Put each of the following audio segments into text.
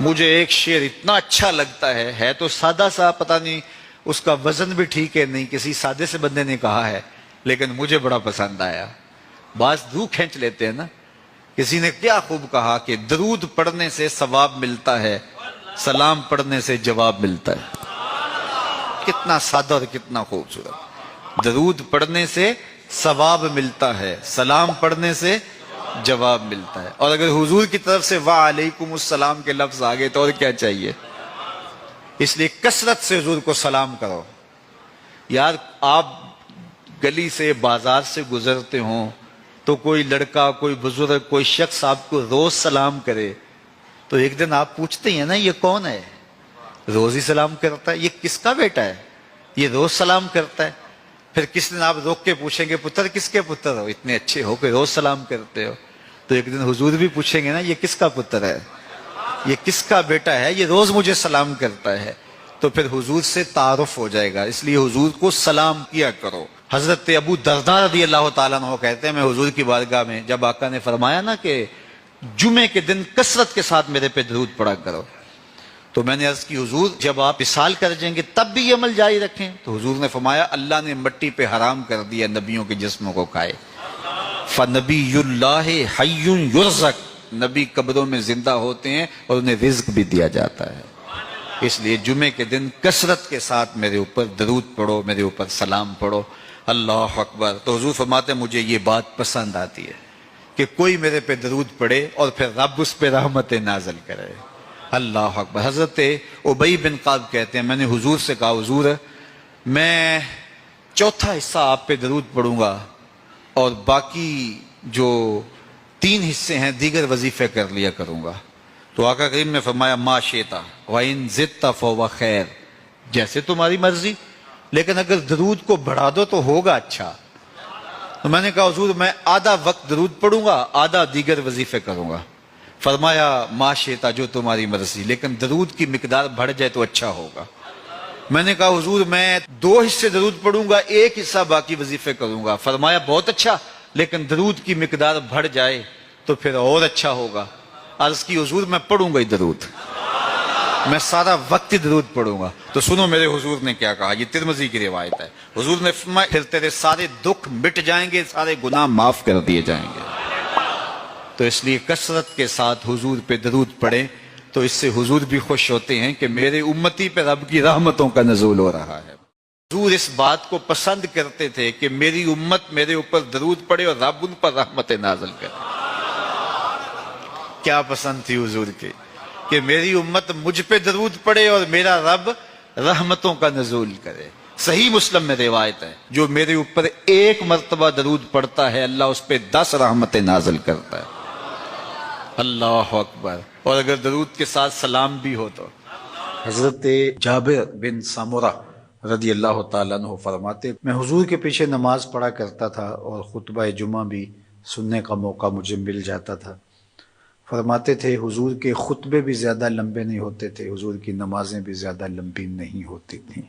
مجھے ایک شعر اتنا اچھا لگتا ہے تو سادہ سا، پتہ نہیں اس کا وزن بھی ٹھیک ہے نہیں، کسی سادے سے بندے نے کہا ہے، لیکن مجھے بڑا پسند آیا۔ بعض روح کھینچ لیتے ہیں نا۔ کسی نے کیا خوب کہا کہ درود پڑھنے سے ثواب ملتا ہے، سلام پڑھنے سے جواب ملتا ہے۔ کتنا سادہ اور کتنا خوبصورت۔ درود پڑھنے سے ثواب ملتا ہے، سلام پڑھنے سے جواب ملتا ہے۔ اور اگر حضور کی طرف سے وعلیکم السلام کے لفظ آگے تو اور کیا چاہیے؟ اس لیے کثرت سے حضور کو سلام کرو۔ یار آپ گلی سے، بازار سے گزرتے ہوں تو کوئی لڑکا، کوئی بزرگ، کوئی شخص آپ کو روز سلام کرے تو ایک دن آپ پوچھتے ہیں نا یہ کون ہے؟ روز ہی سلام کرتا ہے، یہ کس کا بیٹا ہے؟ یہ روز سلام کرتا ہے۔ پھر کس دن آپ روک کے پوچھیں گے پتر کس کے پتر ہو؟ اتنے اچھے ہو کہ روز سلام کرتے ہو۔ تو ایک دن حضور بھی پوچھیں گے نا یہ کس کا پتر ہے، یہ کس کا بیٹا ہے، یہ روز مجھے سلام کرتا ہے۔ تو پھر حضور سے تعارف ہو جائے گا۔ اس لیے حضور کو سلام کیا کرو۔ حضرت ابو درداء رضی اللہ تعالیٰ عنہ کہتے ہیں، میں حضور کی بارگاہ میں جب آقا نے فرمایا نا کہ جمعے کے دن کثرت کے ساتھ میرے پہ درود پڑا کرو، تو میں نے عرض کی حضور جب آپ وصال کر جائیں گے تب بھی یہ عمل جاری رکھیں؟ تو حضور نے فرمایا اللہ نے مٹی پہ حرام کر دیا نبیوں کے جسموں کو کھائے۔ فنبی اللہ حی یرزق، نبی قبروں میں زندہ ہوتے ہیں اور انہیں رزق بھی دیا جاتا ہے۔ اس لیے جمعے کے دن کثرت کے ساتھ میرے اوپر درود پڑھو، میرے اوپر سلام پڑھو۔ اللہ اکبر۔ تو حضور فرماتے ہیں مجھے یہ بات پسند آتی ہے کہ کوئی میرے پہ درود پڑھے اور پھر رب اس پہ رحمت نازل کرے۔ اللہ اکبر۔ حضرت ابی بن کعب کہتے ہیں میں نے حضور سے کہا حضور میں چوتھا حصہ آپ پہ درود پڑھوں گا اور باقی جو 3 حصے ہیں دیگر وظیفے کر لیا کروں گا۔ تو آقا کریم نے فرمایا ما شئتا وَإِن زِدْتَ فَهُوَ خَيْرٌ، جیسے تمہاری مرضی، لیکن اگر درود کو بڑھا دو تو ہوگا اچھا۔ تو میں نے کہا حضور میں آدھا وقت درود پڑھوں گا، آدھا دیگر وظیفے کروں گا۔ فرمایا ما شئتا، جو تمہاری مرضی، لیکن درود کی مقدار بڑھ جائے تو اچھا ہوگا۔ میں نے کہا حضور میں 2 حصے درود پڑھوں گا، 1 حصہ باقی وظیفے کروں گا۔ فرمایا بہت اچھا، لیکن درود کی مقدار بڑھ جائے تو پھر اور اچھا ہوگا۔ عرض کی حضور میں پڑھوں گا ہی درود، میں سارا وقت درود پڑھوں گا۔ تو سنو میرے حضور نے کیا کہا، یہ ترمذی کی روایت ہے۔ حضور نے فرمایا پھر تیرے سارے دکھ مٹ جائیں گے، سارے گناہ معاف کر دیے جائیں گے۔ تو اس لیے کثرت کے ساتھ حضور پہ درود پڑھیں تو اس سے حضور بھی خوش ہوتے ہیں کہ میرے امتی پہ رب کی رحمتوں کا نزول ہو رہا ہے۔ حضور اس بات کو پسند کرتے تھے کہ میری امت میرے اوپر درود پڑھے اور رب ان پر رحمت نازل کرے۔ کیا پسند تھی حضور کی کہ میری امت مجھ پہ درود پڑھے اور میرا رب رحمتوں کا نزول کرے۔ صحیح مسلم میں روایت ہے جو میرے اوپر 1 مرتبہ درود پڑھتا ہے اللہ اس پہ 10 رحمتیں نازل کرتا ہے۔ اللہ اکبر۔ اور اگر درود کے ساتھ سلام بھی ہو تو حضرت جابر بن سمرہ رضی اللہ تعالیٰ عنہ فرماتے میں حضور کے پیچھے نماز پڑھا کرتا تھا اور خطبہ جمعہ بھی سننے کا موقع مجھے مل جاتا تھا۔ فرماتے تھے حضور کے خطبے بھی زیادہ لمبے نہیں ہوتے تھے، حضور کی نمازیں بھی زیادہ لمبی نہیں ہوتی تھیں۔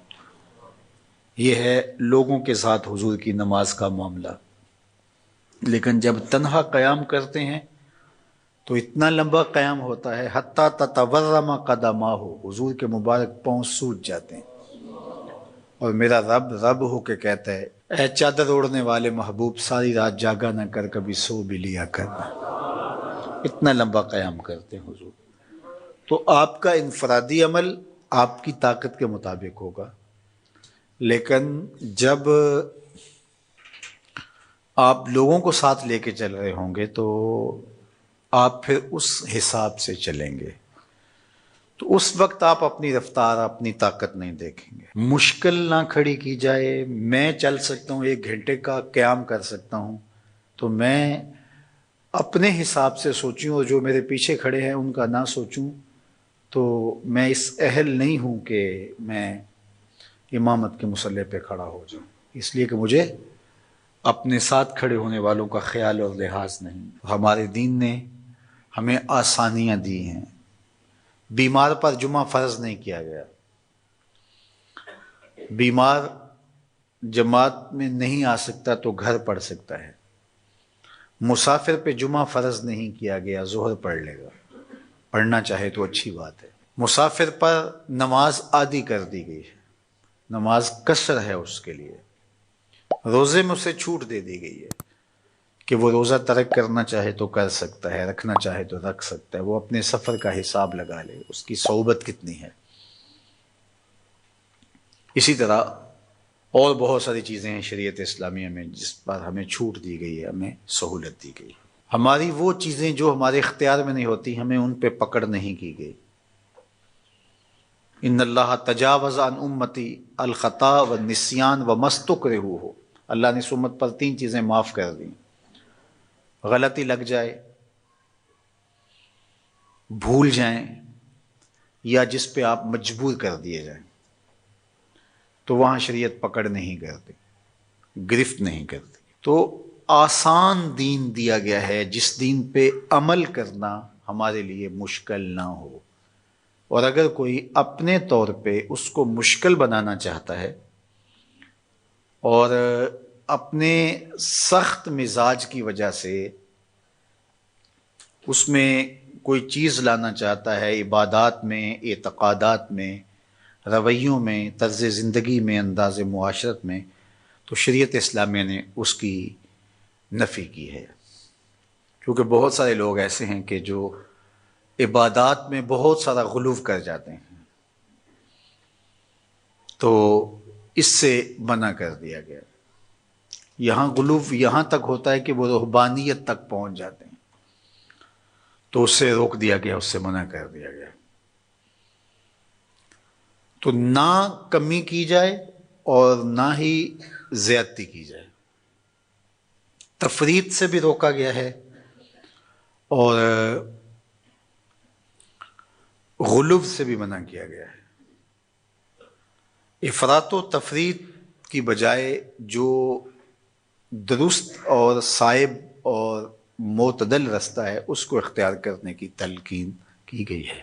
یہ ہے لوگوں کے ساتھ حضور کی نماز کا معاملہ۔ لیکن جب تنہا قیام کرتے ہیں تو اتنا لمبا قیام ہوتا ہے حتیٰ تتورم قدماہ، حضور کے مبارک پاؤں سوج جاتے ہیں اور میرا رب رب ہو کے کہتا ہے اے چادر اوڑھنے والے محبوب ساری رات جاگا نہ کر، کبھی سو بھی لیا کرنا۔ اتنا لمبا قیام کرتے ہیں حضور۔ تو آپ کا انفرادی عمل آپ کی طاقت کے مطابق ہوگا، لیکن جب آپ لوگوں کو ساتھ لے کے چل رہے ہوں گے تو آپ پھر اس حساب سے چلیں گے، تو اس وقت آپ اپنی رفتار اپنی طاقت نہیں دیکھیں گے۔ مشکل نہ کھڑی کی جائے، میں چل سکتا ہوں 1 گھنٹے کا قیام کر سکتا ہوں تو میں اپنے حساب سے سوچوں اور جو میرے پیچھے کھڑے ہیں ان کا نہ سوچوں تو میں اس اہل نہیں ہوں کہ میں امامت کے مصلی پہ کھڑا ہو جاؤں، اس لیے کہ مجھے اپنے ساتھ کھڑے ہونے والوں کا خیال اور لحاظ نہیں۔ ہمارے دین نے ہمیں آسانیاں دی ہیں۔ بیمار پر جمعہ فرض نہیں کیا گیا، بیمار جماعت میں نہیں آ سکتا تو گھر پڑھ سکتا ہے، مسافر پہ جمعہ فرض نہیں کیا گیا، ظہر پڑھ لے گا۔ پڑھنا چاہے تو اچھی بات ہے۔ مسافر پر نماز عادی کر دی گئی ہے، نماز قصر ہے اس کے لیے، روزے میں اسے چھوٹ دے دی گئی ہے کہ وہ روزہ ترک کرنا چاہے تو کر سکتا ہے، رکھنا چاہے تو رکھ سکتا ہے، وہ اپنے سفر کا حساب لگا لے اس کی صعوبت کتنی ہے۔ اسی طرح اور بہت ساری چیزیں ہیں شریعت اسلامیہ میں جس پر ہمیں چھوٹ دی گئی ہے، ہمیں سہولت دی گئی ہے۔ ہماری وہ چیزیں جو ہمارے اختیار میں نہیں ہوتی ہمیں ان پہ پکڑ نہیں کی گئی۔ ان اللہ تجاوز عن امتی الخطا والنسیان وما استکرہوا، اللہ نے اس امت پر 3 چیزیں معاف کر دیں، غلطی لگ جائے، بھول جائیں، یا جس پہ آپ مجبور کر دیے جائیں، تو وہاں شریعت پکڑ نہیں کرتی، گرفت نہیں کرتی۔ تو آسان دین دیا گیا ہے جس دین پہ عمل کرنا ہمارے لیے مشکل نہ ہو، اور اگر کوئی اپنے طور پہ اس کو مشکل بنانا چاہتا ہے اور اپنے سخت مزاج کی وجہ سے اس میں کوئی چیز لانا چاہتا ہے، عبادات میں، اعتقادات میں، رویوں میں، طرز زندگی میں، انداز معاشرت میں، تو شریعت اسلامیہ نے اس کی نفی کی ہے۔ کیونکہ بہت سارے لوگ ایسے ہیں کہ جو عبادات میں بہت سارا غلو کر جاتے ہیں، تو اس سے منع کر دیا گیا۔ یہاں غلو یہاں تک ہوتا ہے کہ وہ رہبانیت تک پہنچ جاتے ہیں، تو اس سے روک دیا گیا، اس سے منع کر دیا گیا۔ تو نہ کمی کی جائے اور نہ ہی زیادتی کی جائے، تفریط سے بھی روکا گیا ہے اور غلو سے بھی منع کیا گیا ہے۔ افراط و تفریط کی بجائے جو درست اور صائب اور معتدل رستہ ہے اس کو اختیار کرنے کی تلقین کی گئی ہے۔